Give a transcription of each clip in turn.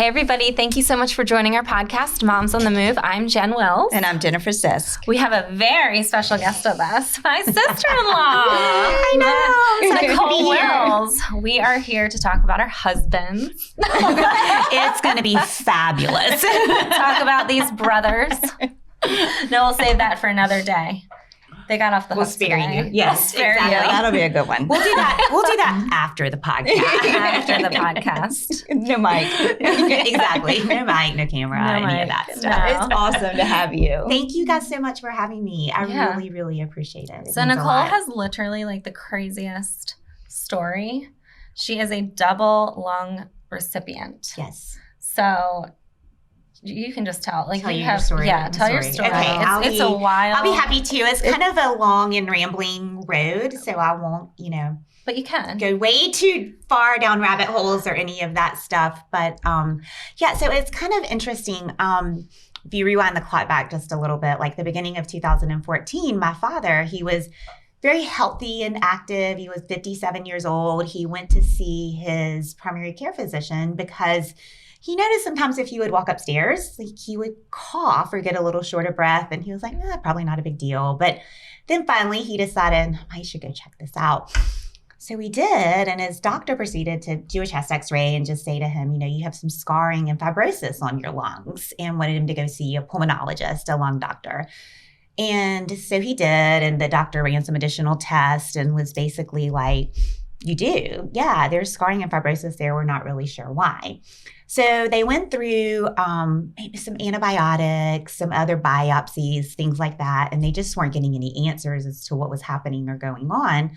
Hey, everybody. Thank you so much for joining our podcast, Moms on the Move. I'm Jen Wills. And I'm Jennifer Sisk. We have a very special guest with us, my sister-in-law. I know. It's Nicole Wills. We are here to talk about our husbands. It's going to be fabulous. Talk about these brothers. No, we'll save that for another day. They got off the hook today. You. Yes, we'll exactly. You. That'll be a good one. We'll do that after the podcast. After the podcast. No mic. Exactly. No mic, no camera, any of that stuff. No. It's awesome to have you. Thank you guys so much for having me. I really, really appreciate it. So Nicole has literally like the craziest story. She is a double lung recipient. Yes. So you can just tell. Like, tell you your story. Yeah, tell your story. Okay, it's a wild. I'll be happy to. It's kind of a long and rambling road, so I won't, But you can. go way too far down rabbit holes or any of that stuff. But so it's kind of interesting. If you rewind the clock back just a little bit, like the beginning of 2014, my father, he was very healthy and active. He was 57 years old. He went to see his primary care physician because he noticed sometimes if he would walk upstairs, like he would cough or get a little short of breath. And he was like, probably not a big deal. But then finally he decided, I should go check this out. So we did. And his doctor proceeded to do a chest x-ray and just say to him, you have some scarring and fibrosis on your lungs, and wanted him to go see a pulmonologist, a lung doctor. And so he did. And the doctor ran some additional tests and was basically like, you do. Yeah, there's scarring and fibrosis there. We're not really sure why. So they went through maybe some antibiotics, some other biopsies, things like that. And they just weren't getting any answers as to what was happening or going on.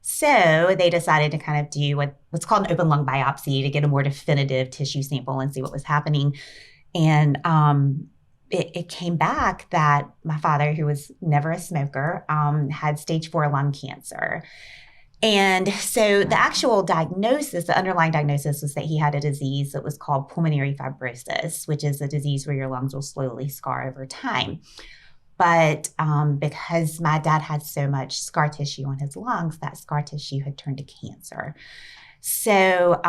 So they decided to kind of do what's called an open lung biopsy to get a more definitive tissue sample and see what was happening. And it came back that my father, who was never a smoker, had stage 4 lung cancer. And so the actual diagnosis, the underlying diagnosis, was that he had a disease that was called pulmonary fibrosis, which is a disease where your lungs will slowly scar over time. But because my dad had so much scar tissue on his lungs, that scar tissue had turned to cancer. So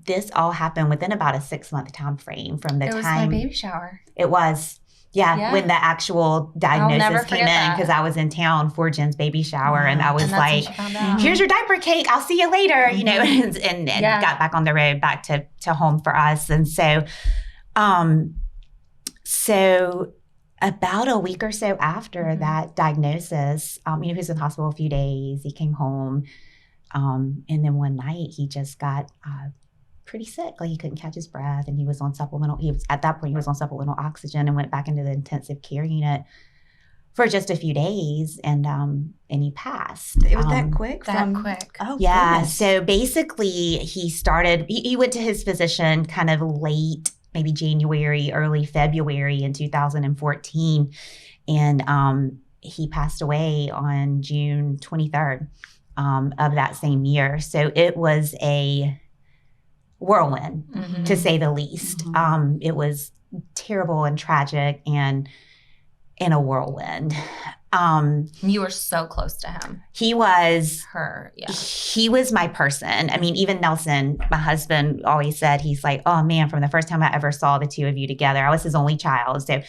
this all happened within about a 6-month time frame from the time. It was my baby shower. It was. Yeah, when the actual diagnosis came in, because I was in town for Jen's baby shower, and I was like, here's your diaper cake, I'll see you later, and got back on the road back to home for us. And so about a week or so after that diagnosis, he was in the hospital a few days, he came home, and then one night he just got pretty sick. Like he couldn't catch his breath, and he was on supplemental. At that point he was on supplemental oxygen and went back into the intensive care unit for just a few days, and he passed. It was that quick? Quick. Oh, yeah. Goodness. So basically he went to his physician kind of late, maybe January, early February in 2014. And he passed away on June 23rd of that same year. So it was a whirlwind, to say the least. It was terrible and tragic and in a whirlwind. You were so close to him. He was He was my person. I mean, even Nelson, my husband, always said, he's like, oh man, from the first time I ever saw the two of you together, I was his only child. So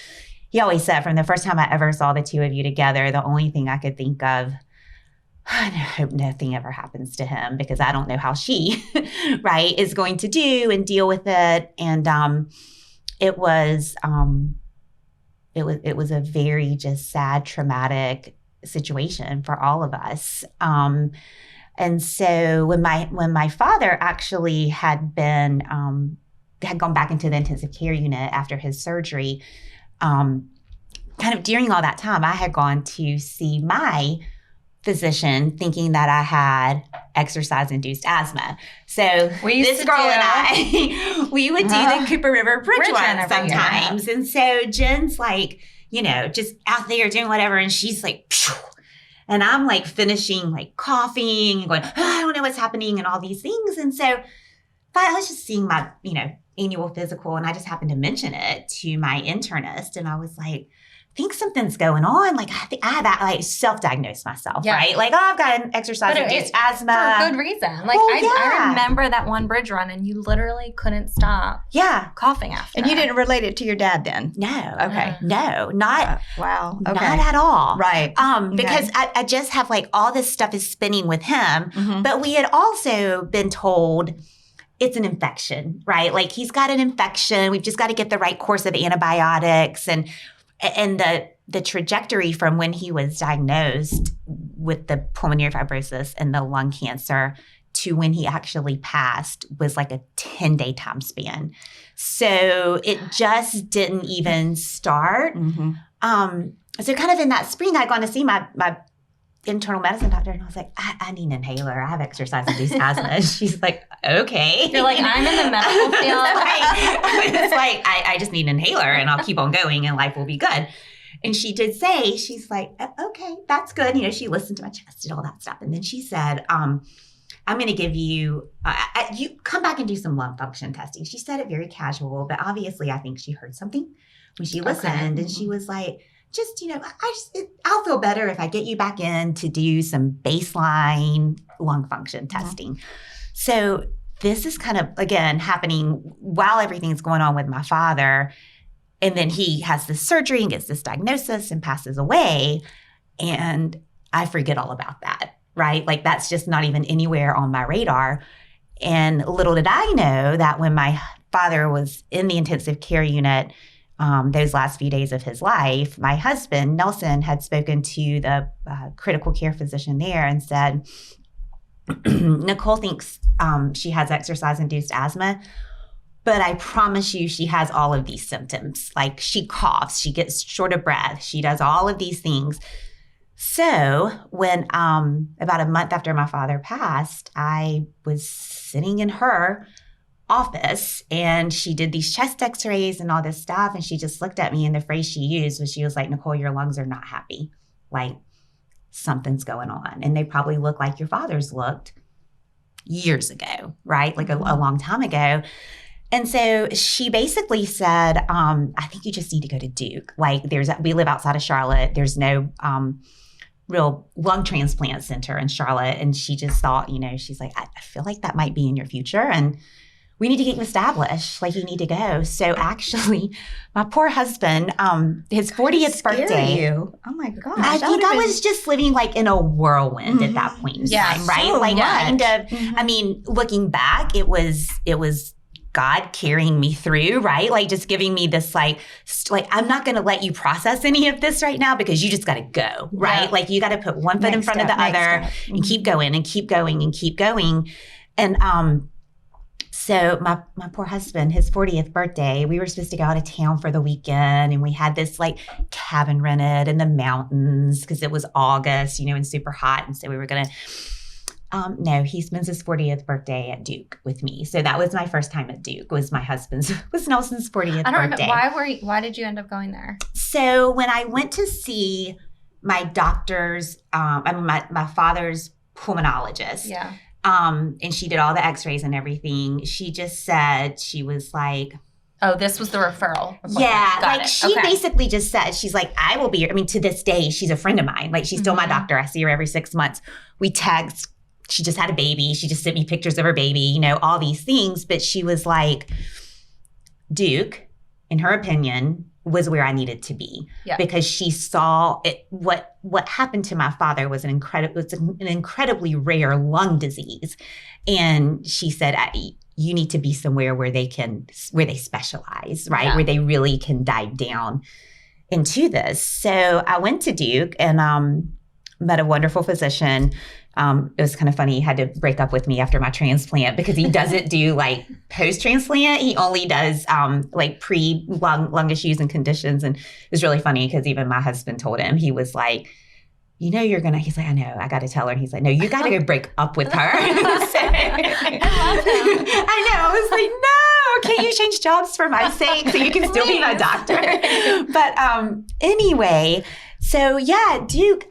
he always said, from the first time I ever saw the two of you together, the only thing I could think of, I hope nothing ever happens to him, because I don't know how she, right, is going to do and deal with it. And it was a very just sad, traumatic situation for all of us. And so when my father actually had gone back into the intensive care unit after his surgery, kind of during all that time, I had gone to see my physician thinking that I had exercise-induced asthma. So this girl and I, we would do the Cooper River Bridge run sometimes. And so Jen's like, just out there doing whatever. And she's like, phew. And I'm like finishing like coughing and going, I don't know what's happening and all these things. And so I was just seeing my, annual physical, and I just happened to mention it to my internist. And I was like, think something's going on. Like, I think I have like self-diagnosed myself, Yeah. right? Like, oh, I've got an exercise-induced asthma. For a good reason. Like, I remember that one bridge run and you literally couldn't stop coughing after. And you didn't relate it to your dad then? No. Okay. No, not. Wow. Okay. Not at all. Right. Because I just have like all this stuff is spinning with him. But we had also been told it's an infection, right? Like he's got an infection. We've just got to get the right course of antibiotics. And the trajectory from when he was diagnosed with the pulmonary fibrosis and the lung cancer to when he actually passed was like a 10-day time span. So it just didn't even start. So kind of in that spring, I'd gone to see my internal medicine doctor, and I was like, I need an inhaler. I have exercise-induced asthma. And she's like, okay. You're like, I'm in the medical field. It's like, I just need an inhaler, and I'll keep on going, and life will be good. And she did say, she's like, okay, that's good. You know, she listened to my chest and all that stuff. And then she said, I'm going to give you, you come back and do some lung function testing. She said it very casual, but obviously I think she heard something when she listened. And she was like, just, you know, I'll feel better if I get you back in to do some baseline lung function testing. So this is kind of, again, happening while everything's going on with my father. And then he has this surgery and gets this diagnosis and passes away. And I forget all about that, right? Like that's just not even anywhere on my radar. And little did I know that when my father was in the intensive care unit, those last few days of his life, my husband, Nelson, had spoken to the critical care physician there and said, Nicole thinks she has exercise-induced asthma, but I promise you she has all of these symptoms. Like she coughs, she gets short of breath, she does all of these things. So when about a month after my father passed, I was sitting in her office and she did these chest x-rays and all this stuff. And she just looked at me, and the phrase she used was, she was like, Nicole, your lungs are not happy. Like something's going on. And they probably look like your father's looked years ago, right? Like a long time ago. And so she basically said, I think you just need to go to Duke. Like we live outside of Charlotte. There's no real lung transplant center in Charlotte. And she just thought, you know, she's like, I feel like that might be in your future. And we need to get you established. Like, you need to go. So actually, my poor husband, his 40th birthday. You. Oh my gosh. I think I was just living like in a whirlwind at that point in time, right? So like much. kind of, I mean, looking back, it was God carrying me through, right? Like just giving me this like I'm not going to let you process any of this right now because you just got to go, right? Yeah. Like you got to put one foot in front of the other and keep going and keep going and keep going. And so my poor husband, his 40th birthday, we were supposed to go out of town for the weekend, and we had this like cabin rented in the mountains because it was August, you know, and super hot. And so we were going to no, he spends his 40th birthday at Duke with me. So that was my first time at Duke, was Nelson's 40th I don't birthday. know. Why did you end up going there? So when I went to see my doctor's, my father's pulmonologist, and she did all the x-rays and everything, she just said, she was like, oh, this was the referral. Yeah, Got like it. she basically just said, she's like, I will be your, I mean, to this day, she's a friend of mine. Like she's still my doctor. I see her every 6 months. We text. She just had a baby. She just sent me pictures of her baby, you know, all these things. But she was like, Duke, in her opinion, was where I needed to be because she saw it. What happened to my father was an incredibly rare lung disease, and she said, you need to be somewhere where they specialize, right? Where they really can dive down into this. So I went to Duke and met a wonderful physician. It was kind of funny. He had to break up with me after my transplant because he doesn't do like post-transplant. He only does like pre-lung issues and conditions. And it was really funny because even my husband told him, he was like, you know, he's like, I know, I got to tell her. And he's like, no, you got to go break up with her. I love him. I know. I was like, no, can't you change jobs for my sake so you can still be my doctor? But anyway, so yeah, Duke,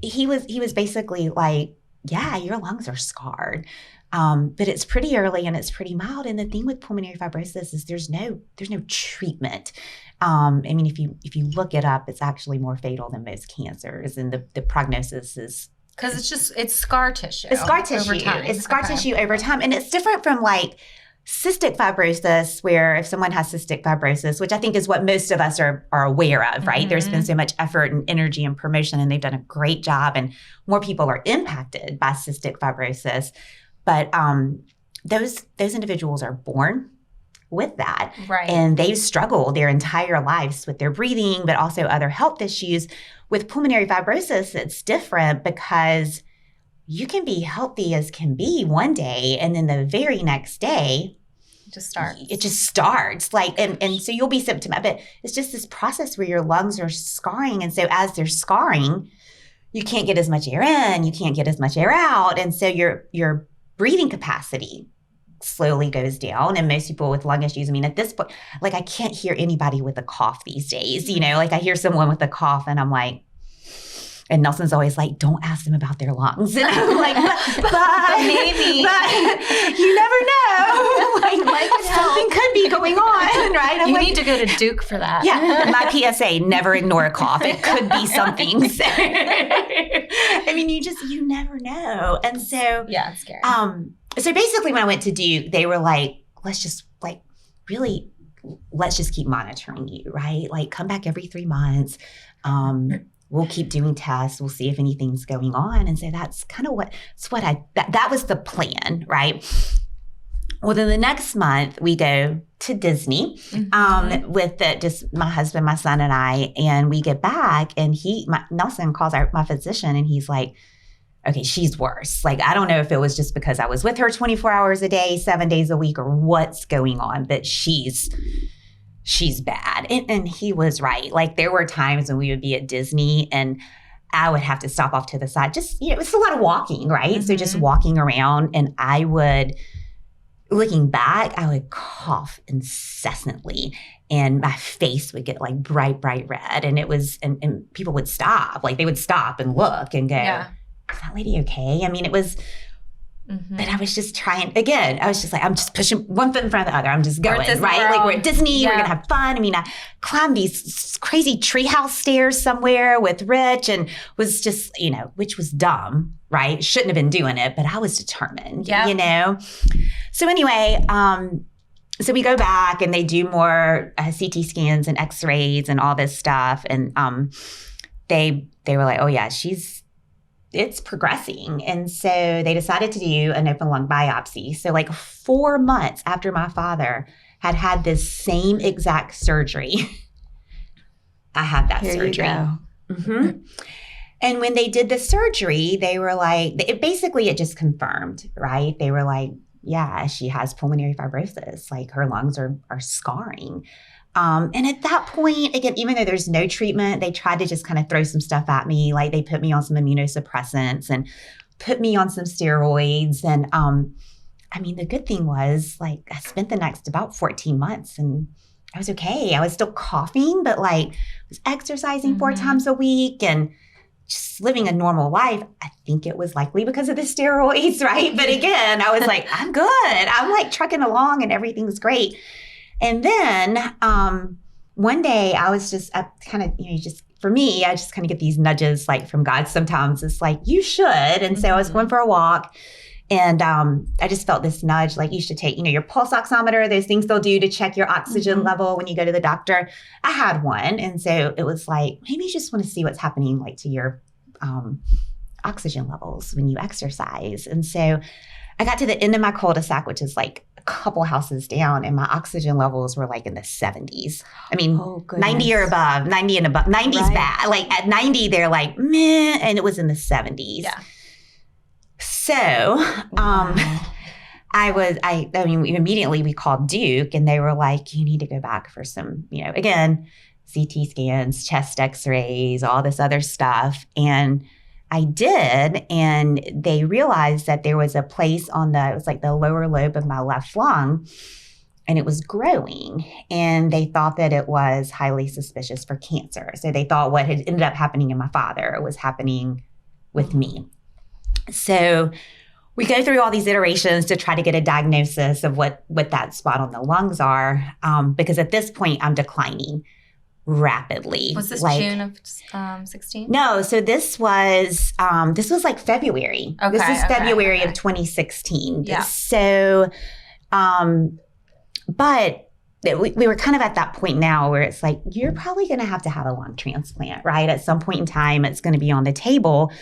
he was basically like yeah, your lungs are scarred. But it's pretty early and it's pretty mild. And the thing with pulmonary fibrosis is there's no treatment. I mean, if you look it up, it's actually more fatal than most cancers, and the prognosis is because it's scar tissue. It's scar tissue. Over time. It's scar tissue over time, and it's different from like cystic fibrosis, where if someone has cystic fibrosis, which I think is what most of us are aware of, right? Mm-hmm. There's been so much effort and energy and promotion, and they've done a great job, and more people are impacted by cystic fibrosis. But those individuals are born with that. Right. And they've struggled their entire lives with their breathing, but also other health issues. With pulmonary fibrosis, it's different because you can be healthy as can be one day, and then the very next day, it just starts. Like, and so you'll be symptomatic, but it's just this process where your lungs are scarring. And so as they're scarring, you can't get as much air in, you can't get as much air out. And so your breathing capacity slowly goes down. And most people with lung issues, I mean, at this point, like I can't hear anybody with a cough these days. You know, like I hear someone with a cough and I'm like, and Nelson's always like, don't ask them about their lungs. And I'm like, but maybe. But you never know. Like something could be going on, right? You need to go to Duke for that. Yeah. My PSA, never ignore a cough. It could be something. So, I mean, you never know. And so. Yeah, it's scary. So basically when I went to Duke, they were like, let's just keep monitoring you, right? Like come back every 3 months. We'll keep doing tests. We'll see if anything's going on. And so that's kind of that was the plan, right? Well, then the next month we go to Disney with just my husband, my son, and I, and we get back and Nelson calls my physician and he's like, okay, she's worse. Like, I don't know if it was just because I was with her 24 hours a day, 7 days a week, or what's going on, but she's bad. And he was right. Like there were times when we would be at Disney and I would have to stop off to the side. Just, it's a lot of walking, right? Mm-hmm. So just walking around, and looking back, I would cough incessantly and my face would get like bright red. And it was, and people would stop, like they would stop and look and go, is that lady okay? I mean, it was, but I was just trying, again, I was just like, I'm just pushing one foot in front of the other. I'm just going, right? Like we're at Disney, we're going to have fun. I mean, I climbed these crazy treehouse stairs somewhere with Rich and was just, which was dumb, right? Shouldn't have been doing it, but I was determined, So anyway, so we go back and they do more CT scans and x-rays and all this stuff. And they were like, oh yeah, it's progressing. And so they decided to do an open lung biopsy. So like 4 months after my father had this same exact surgery, I had that surgery. Mm-hmm. And when they did the surgery, they were like, it just confirmed, right? They were like, yeah, she has pulmonary fibrosis. Like her lungs are scarring. And at that point, again, even though there's no treatment, they tried to just kind of throw some stuff at me. Like they put me on some immunosuppressants and put me on some steroids. And I mean, the good thing was like I spent the next about 14 months and I was okay. I was still coughing, but like I was exercising 4 times a week and just living a normal life. I think it was likely because of the steroids, right? But again, I was like, I'm good. I'm like trucking along and everything's great. And then one day I was just kind of, for me, I just kind of get these nudges like from God sometimes. It's like, you should. And so I was going for a walk and I just felt this nudge, like you should take, your pulse oximeter, those things they'll do to check your oxygen level when you go to the doctor. I had one. And so it was like, maybe you just want to see what's happening like to your oxygen levels when you exercise. And so I got to the end of my cul-de-sac, which is like a couple houses down, and my oxygen levels were like in the 70s. I mean, 90 or above, 90 and above. 90's bad. Like at 90, they're like, meh, and it was in the 70s. Yeah. So immediately we called Duke and they were like, you need to go back for some, again, CT scans, chest x-rays, all this other stuff. And I did, and they realized that there was a place it was like the lower lobe of my left lung, and it was growing, and they thought that it was highly suspicious for cancer. So they thought what had ended up happening in my father was happening with me. So we go through all these iterations to try to get a diagnosis of what that spot on the lungs are, because at this point I'm declining rapidly. Was this like, June of 16? No, so this was like February. Okay, This is February okay. of 2016. Yeah. So, but we were kind of at that point now where it's like, you're probably going to have a lung transplant, right? At some point in time, it's going to be on the table.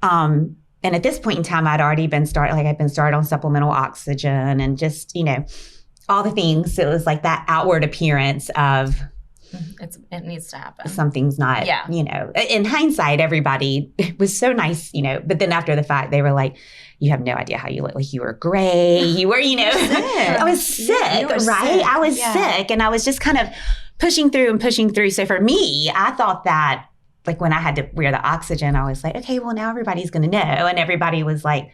And at this point in time, I'd been started on supplemental oxygen and just, all the things. So it was like that outward appearance of It needs to happen. something's not, in hindsight, everybody was so nice, but then after the fact, they were like, you have no idea how you look. Like, you were gray. You were, I was sick, right? Sick. I was sick, and I was just kind of pushing through. So for me, I thought that, like, when I had to wear the oxygen, I was like, okay, well, now everybody's going to know. And everybody was like,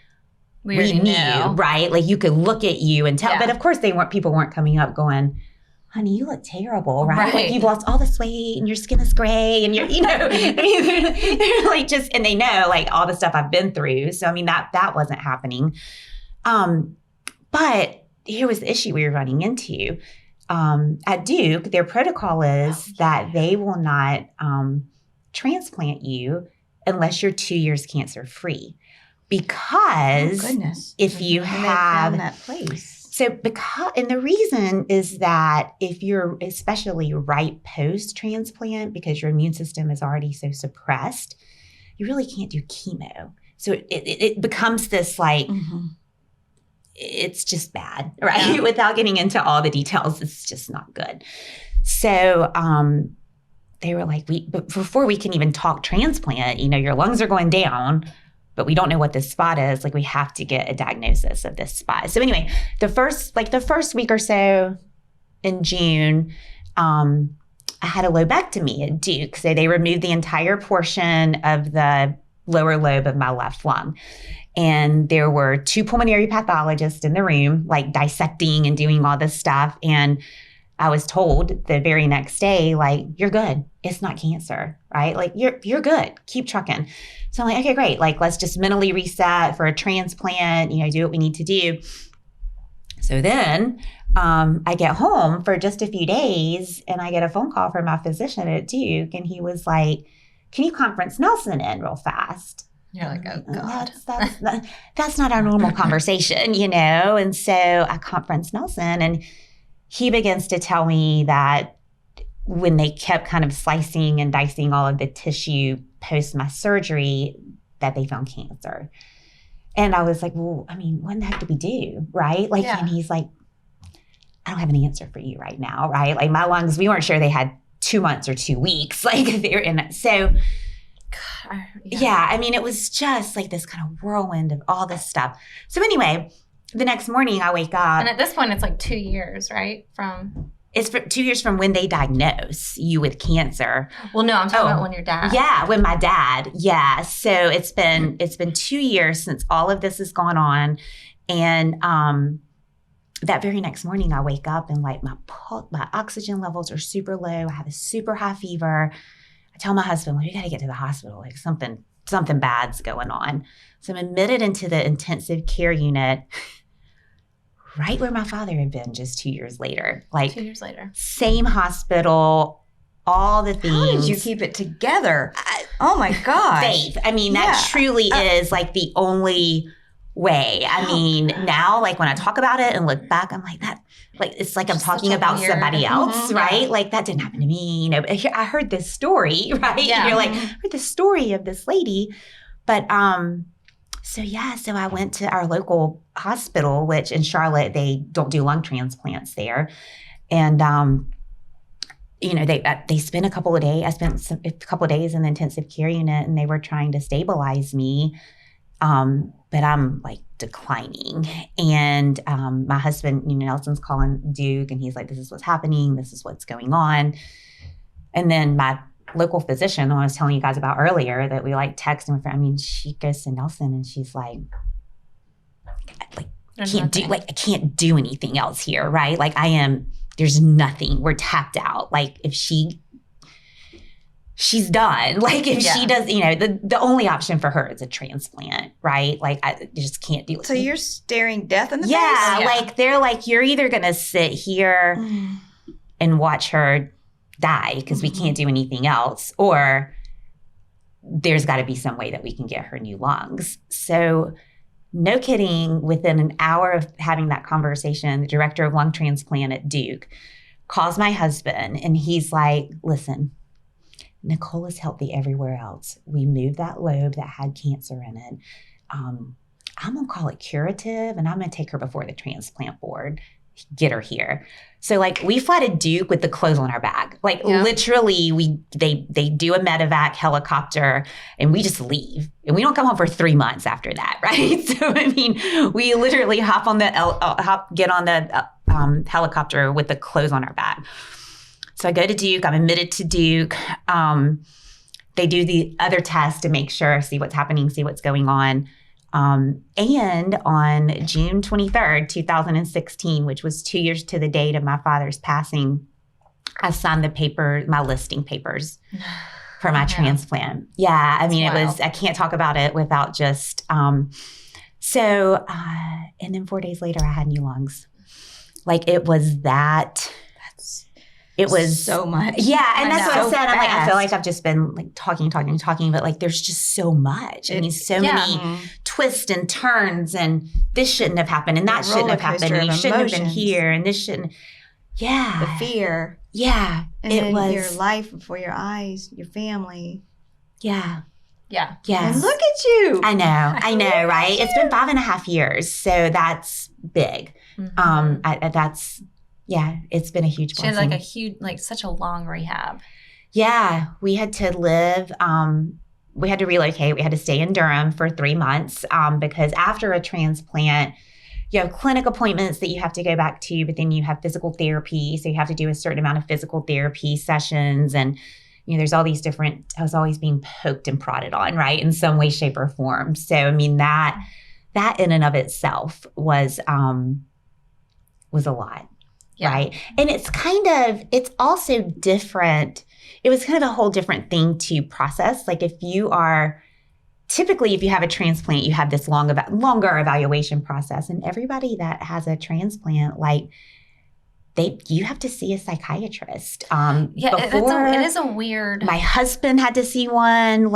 we knew, right? Like, you could look at you and tell. Yeah. But of course, people weren't coming up going, honey, you look terrible, right? Like, you've lost all this weight and your skin is gray and you're, I mean, they're like and they know, like, all the stuff I've been through. So, I mean, that wasn't happening. But here was the issue we were running into. At Duke, their protocol is that they will not transplant you unless you're 2 years cancer free. Because if you have found that place. So and the reason is that if you're especially right post-transplant, because your immune system is already so suppressed, you really can't do chemo. So it becomes this like, it's just bad, right? Yeah. Without getting into all the details, it's just not good. So they were like, but before we can even talk transplant, your lungs are going down, but we don't know what this spot is. Like, we have to get a diagnosis of this spot. So anyway, the first week or so in June, I had a lobectomy at Duke. So they removed the entire portion of the lower lobe of my left lung. And there were 2 pulmonary pathologists in the room, like, dissecting and doing all this stuff. And I was told the very next day, like, you're good. It's not cancer, right? Like, you're good. Keep trucking. So I'm like, okay, great. Like, let's just mentally reset for a transplant, do what we need to do. So then I get home for just a few days and I get a phone call from my physician at Duke. And he was like, can you conference Nelson in real fast? You're like, oh, God. That's not our normal conversation, And so I conference Nelson and he begins to tell me that when they kept kind of slicing and dicing all of the tissue post my surgery, that they found cancer. And I was like, well, I mean, what the heck do we do, right? Like, and he's like, I don't have an answer for you right now, right? Like, my lungs, we weren't sure they had 2 months or 2 weeks. Like, they're in it. So, I mean, it was just like this kind of whirlwind of all this stuff. So anyway, the next morning I wake up. And at this point, it's like 2 years, right? It's 2 years from when they diagnose you with cancer. Well, no, I'm talking about when your dad. Yeah, when my dad. Yeah. So it's been 2 years since all of this has gone on. And that very next morning I wake up and, like, my oxygen levels are super low. I have a super high fever. I tell my husband, well, we got to get to the hospital. Like, something bad's going on. So I'm admitted into the intensive care unit right where my father had been just 2 years later. Like, 2 years later. Same hospital, all the things. How did you keep it together? Oh, my God. Faith. I mean, that truly is, like, the only way. I mean, now, like, when I talk about it and look back, I'm like, that, like, it's like I'm talking about somebody else, right? Yeah. Like, that didn't happen to me. I heard this story, right? Yeah. And you're like, I heard the story of this lady. But, so I went to our local hospital, which in Charlotte, they don't do lung transplants there. And, they spent a couple of days. I spent a couple of days in the intensive care unit and they were trying to stabilize me. But I'm, like, declining. And my husband, Nelson's calling Duke and he's like, this is what's happening. This is what's going on. And then my local physician, I was telling you guys about earlier, that we, like, text and she goes to Nelson and she's like, I can't do anything else here, right? Like, there's nothing. We're tapped out. Like, if she she's done. Like if Yeah. she does, the only option for her is a transplant, right? Like I just can't do it. So you're staring death in the yeah, face? like they're like, you're either going to sit here and watch her die because we can't do anything else, or there's got to be some way that we can get her new lungs. So no kidding, within an hour of having that conversation, the director of lung transplant at Duke calls my husband and he's like, listen, Nicole is healthy everywhere else. We moved that lobe that had cancer in it. I'm going to call it curative and I'm going to take her before the transplant board, get her here. So like we fly to Duke with the clothes on our back. Like literally they do a medevac helicopter and we just leave. And we don't come home for 3 months after that, right? So I mean, we literally get on the helicopter with the clothes on our back. So I go to Duke, I'm admitted to Duke. They do the other test to make sure, see what's happening, see what's going on. And on June 23rd, 2016, which was 2 years to the date of my father's passing, I signed my listing papers for my transplant. Yeah, I mean, I can't talk about it without just, and then 4 days later, I had new lungs. Like it was that. It was so much. Yeah. And that's what I So said. I'm like, I feel fast. like I've just been like talking, but like there's just so much. I mean, so many twists and turns and this shouldn't have happened and that shouldn't have happened. And you shouldn't have been here and this shouldn't. Yeah. The fear. Yeah. And it then was your life before your eyes, your family. Yeah. Yeah. Yes. And look at you. I know, right? It's been 5.5 years. So that's big. It's been a huge blessing. She had such a long rehab. Yeah, we had to live, we had to relocate. We had to stay in Durham for 3 months because after a transplant, you have clinic appointments that you have to go back to, but then you have physical therapy. So you have to do a certain amount of physical therapy sessions. And, there's all these different, I was always being poked and prodded on, right? In some way, shape, or form. So, I mean, that in and of itself was a lot. Yeah. Right. And it's also different. It was kind of a whole different thing to process. Like if you have a transplant, you have this longer evaluation process. And everybody that has a transplant, like you have to see a psychiatrist. It is a weird. My husband had to see one,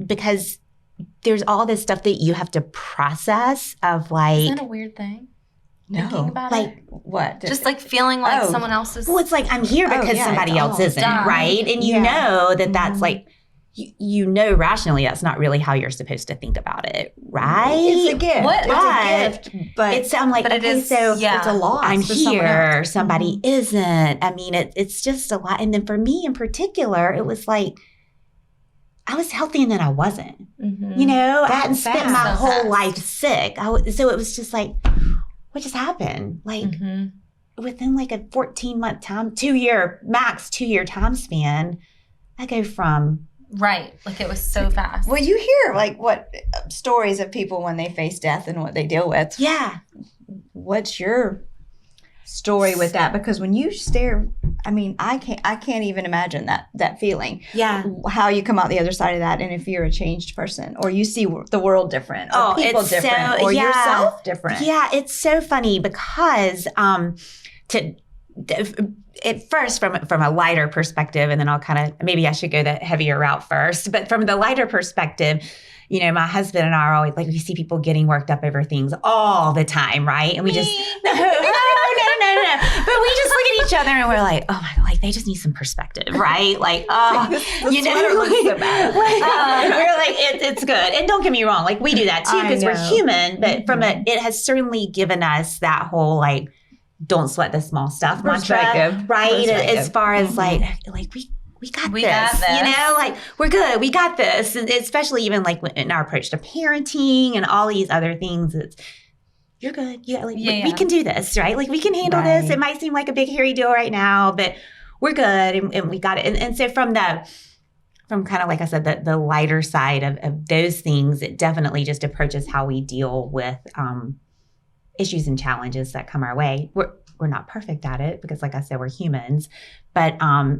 because there's all this stuff that you have to process of like. Isn't that a weird thing? Thinking about like it? What? Just like feeling like someone else is. Well, it's like I'm here because somebody else isn't, right? And you know that's like, rationally that's not really how you're supposed to think about it, right? It's a gift. What? It's a gift, but I'm like, but it okay, is, so it's a loss. I'm for someone here, else. somebody isn't. I mean, it's just a lot. And then for me in particular, it was like, I was healthy and then I wasn't. Mm-hmm. I hadn't spent fast. my So whole fast. life sick. So it was just like, what just happened? Like within like a 14-month time, 2-year time span, I go from. Right. Like it was so fast. Well, you hear like what stories of people when they face death and what they deal with. Yeah. What's your story with that? Because when you stare, I mean, I can't even imagine that feeling. Yeah. How you come out the other side of that, and if you're a changed person, or you see the world different, or people it's different, so, or yeah. yourself different. Yeah, it's so funny because at first from a lighter perspective, and then I'll maybe I should go the heavier route first, but from the lighter perspective, my husband and I are always like, we see people getting worked up over things all the time, right? And we just, no. But we just look at each other and we're like, oh my God, like they just need some perspective, right? Like, The sweater looks so bad. We're like, it's good. And don't get me wrong, like we do that too because we're human, but it has certainly given us that whole like, don't sweat the small stuff mantra, right? As far as like we got this. Like we're good. We got this. And especially even like in our approach to parenting and all these other things, you're good. We can do this, right? Like we can handle this. It might seem like a big hairy deal right now, but we're good and we got it. And so from kind of, like I said, the lighter side of those things, it definitely just approaches how we deal with issues and challenges that come our way. we're not perfect at it because, like I said, we're humans. But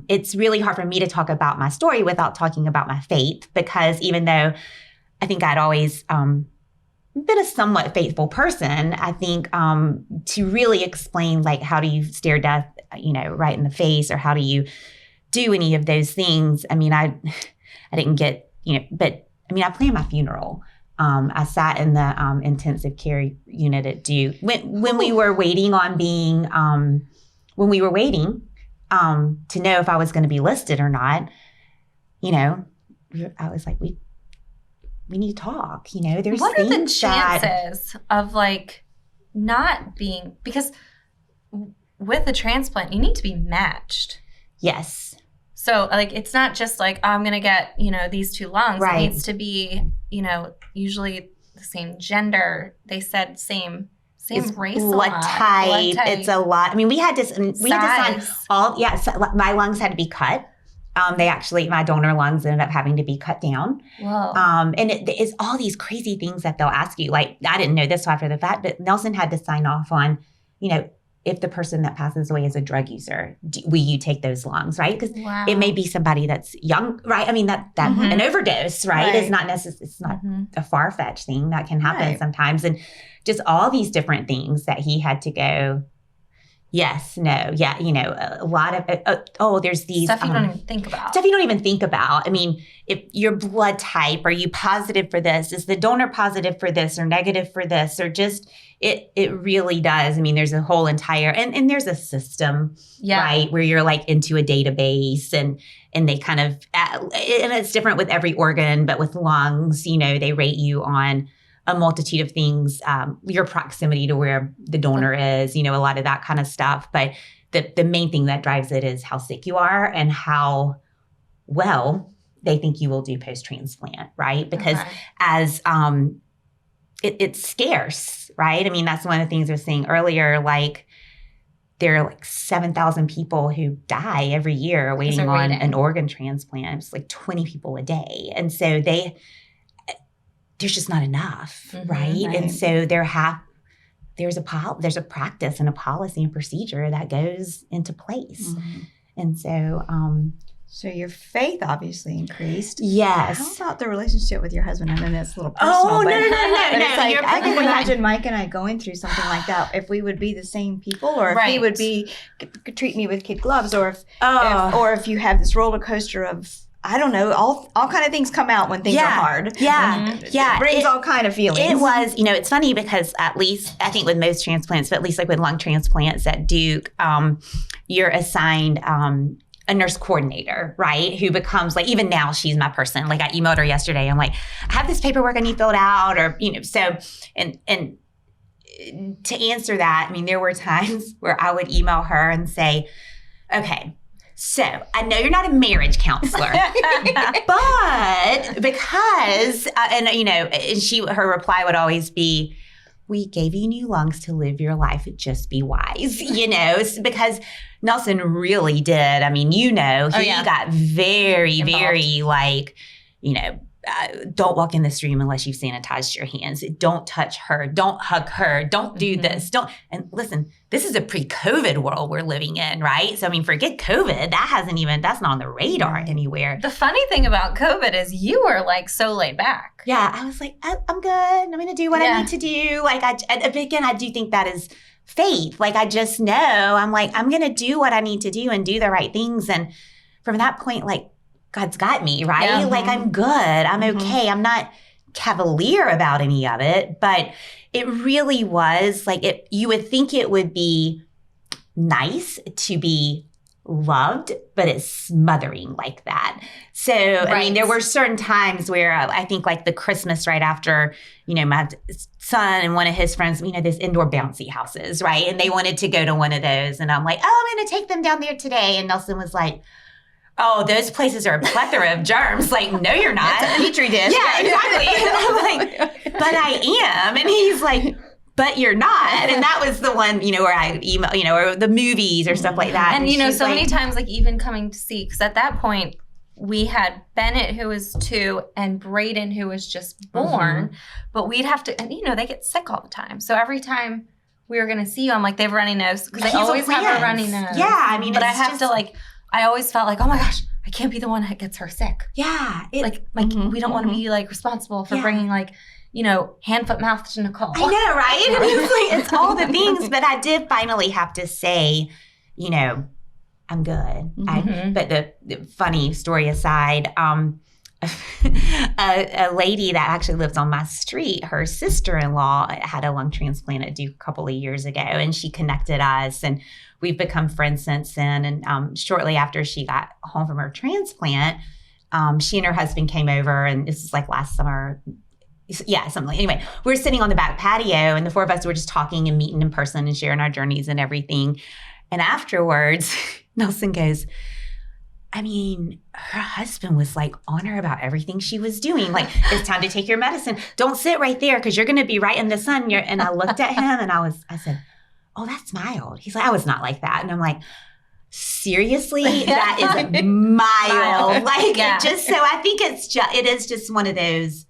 it's really hard for me to talk about my story without talking about my faith, because even though I think I'd always been a somewhat faithful person, I think to really explain, like, how do you stare death, right in the face, or how do you do any of those things? I mean, I didn't get, but I mean, I planned my funeral. I sat in the intensive care unit at Duke when we were waiting on being, when we were waiting to know if I was going to be listed or not. I was like, we need to talk. There's what are the things chances of like not being, because with a transplant you need to be matched. Yes. So, like, it's not just like, oh, I'm going to get, these two lungs. Right. It needs to be, usually the same gender. They said same race. Blood type. It's a lot. I mean, we had to sign all, my lungs had to be cut. My donor lungs ended up having to be cut down. Whoa. And it is all these crazy things that they'll ask you. Like, I didn't know this after the fact, but Nelson had to sign off on, if the person that passes away is a drug user, will you take those lungs, right? Because it may be somebody that's young, right? I mean, that an overdose, right? Is not necessarily, it's not a far-fetched thing that can happen sometimes. And just all these different things that he had to go, yes, no, yeah, a lot of, there's these stuff you don't even think about. Stuff you don't even think about. I mean, if your blood type, are you positive for this? Is the donor positive for this or negative for this? Or just, it really does. I mean, there's a whole entire, and there's a system, right, where you're like into a database and they kind of, and it's different with every organ, but with lungs, they rate you on a multitude of things, your proximity to where the donor is, a lot of that kind of stuff. But the main thing that drives it is how sick you are and how well they think you will do post-transplant, right? Because as it's scarce, right? I mean, that's one of the things I was saying earlier, like there are like 7,000 people who die every year waiting on an organ transplant. It's like 20 people a day. And so there's just not enough, right? And so there's a practice and a policy and procedure that goes into place. And so so your faith obviously increased. Yes. How about the relationship with your husband? I know that's a little personal. No. It's like, I can imagine Mike and I going through something like that. If we would be the same people, or if he would treat me with kid gloves, or if you have this roller coaster of, I don't know, all kind of things come out when things are hard. It brings all kind of feelings. It was, it's funny because at least, I think with most transplants, but at least like with lung transplants at Duke, you're assigned a nurse coordinator, right? Who becomes like, even now she's my person. Like I emailed her yesterday. I'm like, I have this paperwork I need filled out, or, so, and to answer that, I mean, there were times where I would email her and say, okay, so I know you're not a marriage counselor, but because, and her reply would always be, we gave you new lungs to live your life. Just be wise, because Nelson really did. I mean, he got very, very like, don't walk in this room unless you've sanitized your hands. Don't touch her. Don't hug her. Don't do this. And listen, this is a pre-COVID world we're living in, right? So, I mean, forget COVID. That's not on the radar anywhere. The funny thing about COVID is you were like so laid back. Yeah. I was like, I'm good. I'm going to do what I need to do. Like, again, I do think that is faith. Like, I just know I'm like, I'm going to do what I need to do and do the right things. And from that point, like, God's got me, right? Yeah. Like, I'm good. I'm okay. I'm not cavalier about any of it, but it really was like you would think it would be nice to be loved, but it's smothering like that. So, I mean, there were certain times where I think like the Christmas right after, my son and one of his friends, those indoor bouncy houses, right? And they wanted to go to one of those. And I'm like, I'm going to take them down there today. And Nelson was like, oh, those places are a plethora of germs. Like, no, you're not. It's a petri dish. Yeah, exactly. And I'm like, but I am. And he's like, but you're not. And that was the one, where I email, or the movies or stuff like that. And so many times, like even coming to see, because at that point, we had Bennett, who was 2, and Braden, who was just born. But we'd have to, and they get sick all the time. So every time we were going to see you. I'm like, they have a runny nose because they always have a runny nose. Yeah, I mean, but I have to like, I always felt like, oh my gosh, I can't be the one that gets her sick. Yeah. We don't want to be like responsible for bringing like, you know, hand, foot, mouth to Nicole. I know, right? I mean, it's all the things, but I did finally have to say, you know, I'm good. But the funny story aside, a lady that actually lives on my street, her sister-in-law had a lung transplant due a couple of years ago, and she connected us, and we've become friends since then. And shortly after she got home from her transplant, she and her husband came over, and this is like last summer. Yeah, something like, anyway, we were sitting on the back patio, and the four of us were just talking and meeting in person and sharing our journeys and everything. And afterwards, Nelson goes, I mean, her husband was like on her about everything she was doing. Like, it's time to take your medicine. Don't sit right there because you're going to be right in the sun. And I looked at him and I said, oh, that's mild. He's like, I was not like that. And I'm like, seriously? That is mild. Like, just so I think it is just one of those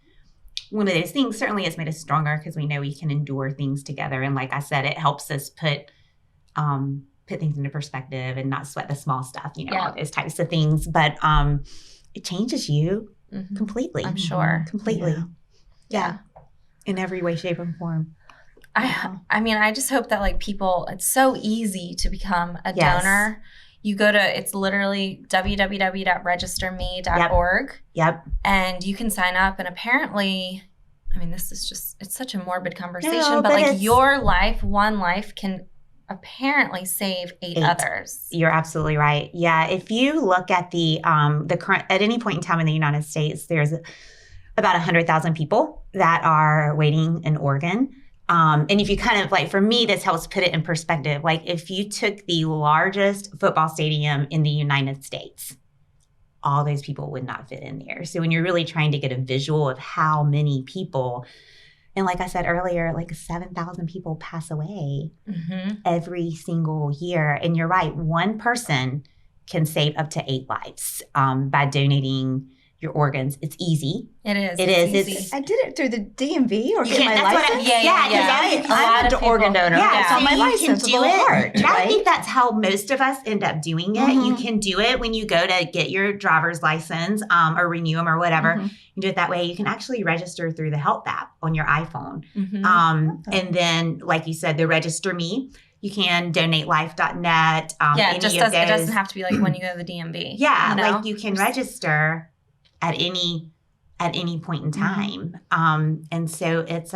things. Certainly it's made us stronger because we know we can endure things together. And like I said, it helps us put things into perspective and not sweat the small stuff, you know, all those types of things. But it changes you completely. I'm sure. Completely. Yeah. In every way, shape, and form. I mean, I just hope that like people, it's so easy to become a donor. You go to, it's literally www.registerme.org. Yep. And you can sign up. And apparently, I mean, this is just, it's such a morbid conversation, but like your life, one life can apparently save eight others. You're absolutely right. Yeah. If you look at the current, at any point in time in the United States, there's about 100,000 people that are waiting an organ. And if you kind of like, for me, this helps put it in perspective. Like if you took the largest football stadium in the United States, all those people would not fit in there. So when you're really trying to get a visual of how many people, and like I said earlier, like 7,000 people pass away every single year. And you're right, one person can save up to 8 lives by donating your organs. It's easy. It is. It's easy. I did it through the DMV or get my license. I'm an organ donor. Yeah, it's on my license. You can do it. Hard, right? right? I think that's how most of us end up doing it. You can do it when you go to get your driver's license or renew them or whatever. You do it that way. You can actually register through the Health app on your iPhone. And then, like you said, the Register Me. You can donate life.net. It doesn't have to be like when you go to the DMV. Yeah, you know? Like you can register at any point in time. And so it's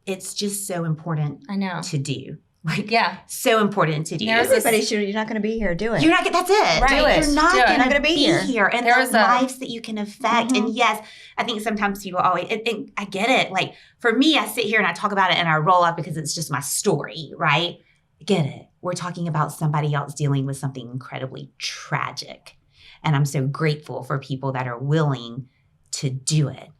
it's just so important to do. Like, so important to do. Everybody should. You're not going to be here. Do it. You're not. That's it. Right. Do it. You're not going to be here. And there's lives that you can affect. And yes, I think sometimes people always. And I get it. Like for me, I sit here and I talk about it and I roll up because it's just my story, right? I get it. We're talking about somebody else dealing with something incredibly tragic, and I'm so grateful for people that are willing to do it.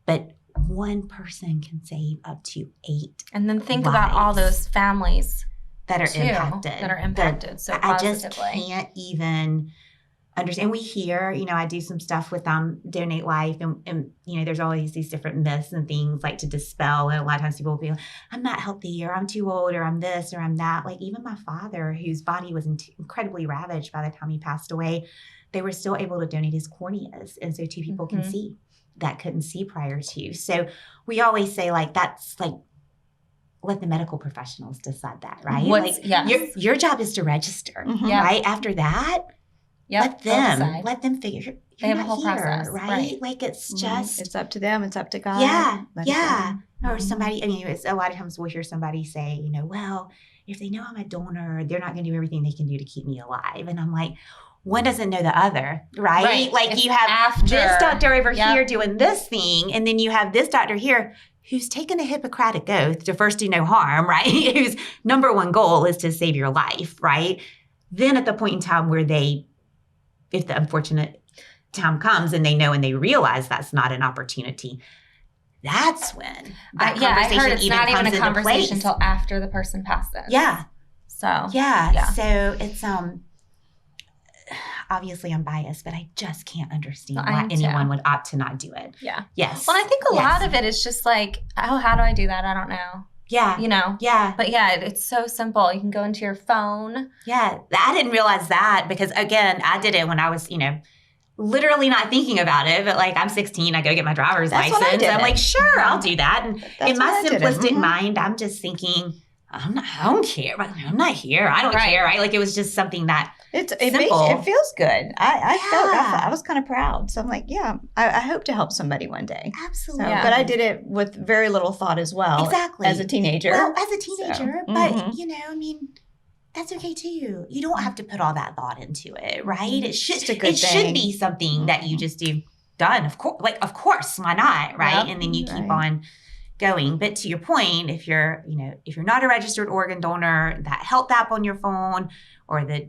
But one person can save up to 8. And then think about all those families that are impacted. So I just can't even understand. We hear, I do some stuff with Donate Life, and there's always these different myths and things like to dispel. And a lot of times people will be like, I'm not healthy, or I'm too old, or I'm this, or I'm that. Like even my father, whose body was incredibly ravaged by the time he passed away, they were still able to donate his corneas. And so 2 people can see that couldn't see prior to. So we always say like, that's like, let the medical professionals decide that, right? Your job is to register, right? After that, let them figure. They have a whole process, right? Like it's just. It's up to them. It's up to God. Yeah. Or somebody, it's a lot of times we'll hear somebody say, well, if they know I'm a donor, they're not going to do everything they can do to keep me alive. And I'm like, one doesn't know the other, right? Like it's you have this doctor over here doing this thing, and then you have this doctor here who's taken a Hippocratic oath to first do no harm, right? Whose number one goal is to save your life, right? Then at the point in time where if the unfortunate time comes and they know and they realize that's not an opportunity, that's when that conversation I heard it's not even a conversation until after the person passes. Yeah. So. Yeah. So it's obviously I'm biased, but I just can't understand why anyone would opt to not do it. Yeah. Yes. Well, I think a lot of it is just like, how do I do that? I don't know. Yeah. You know? Yeah. But yeah, it's so simple. You can go into your phone. Yeah. I didn't realize that because, again, I did it when I was, literally not thinking about it. But like, I'm 16, I go get my driver's license. I'm like, sure, I'll do that. And in my simplistic mind, I'm just thinking, I don't care. I'm not here. I don't care. Right? Like, it was just something that it feels good. I was kind of proud. So I'm like, I hope to help somebody one day. Absolutely. So, but I did it with very little thought as well. Exactly. As a teenager. Well, as a teenager, but that's okay too. You don't have to put all that thought into it, right? It should be something that you just do done. Of course, why not, right? Yep. And then you keep on going. But to your point, if you're not a registered organ donor, that health app on your phone or the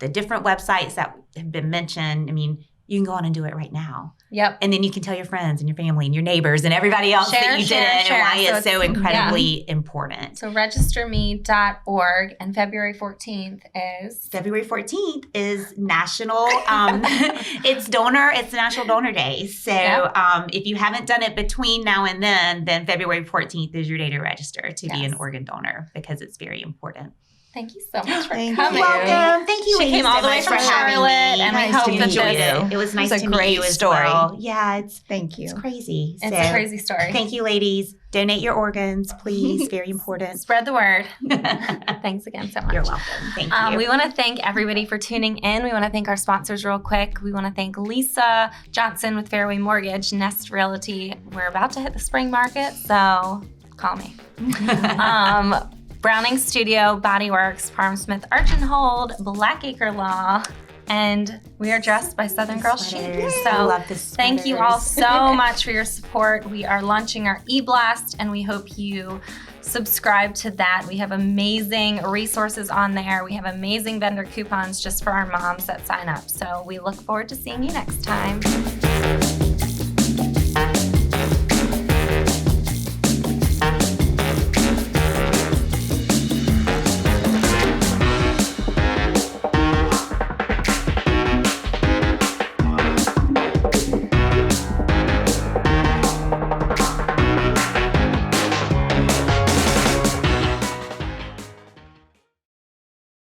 different websites that have been mentioned, you can go on and do it right now. Yep. And then you can tell your friends and your family and your neighbors and everybody else that you did it and why it's so incredibly important. So registerme.org, and February 14th is? February 14th is National, it's National Donor Day. So if you haven't done it between now and then February 14th is your day to register to be an organ donor because it's very important. Thank you so much for coming. You're welcome. Thank you. She came all the way from Charlotte, and we hope that it was nice to meet you as well. Yeah, thank you. It's crazy. It's a crazy story. Thank you, ladies. Donate your organs, please. Very important. Spread the word. Thanks again so much. You're welcome. Thank you. We want to thank everybody for tuning in. We want to thank our sponsors real quick. We want to thank Leisa Johnson with Fairway Mortgage, Nest Realty. We're about to hit the spring market, so call me. Browning Studio, Body Works, Parham Smith, Archenhold, Blackacre Law, and we are dressed by Southern Girl Chic. So I love this. Thank you all so much for your support. We are launching our e-blast, and we hope you subscribe to that. We have amazing resources on there. We have amazing vendor coupons just for our moms that sign up. So we look forward to seeing you next time.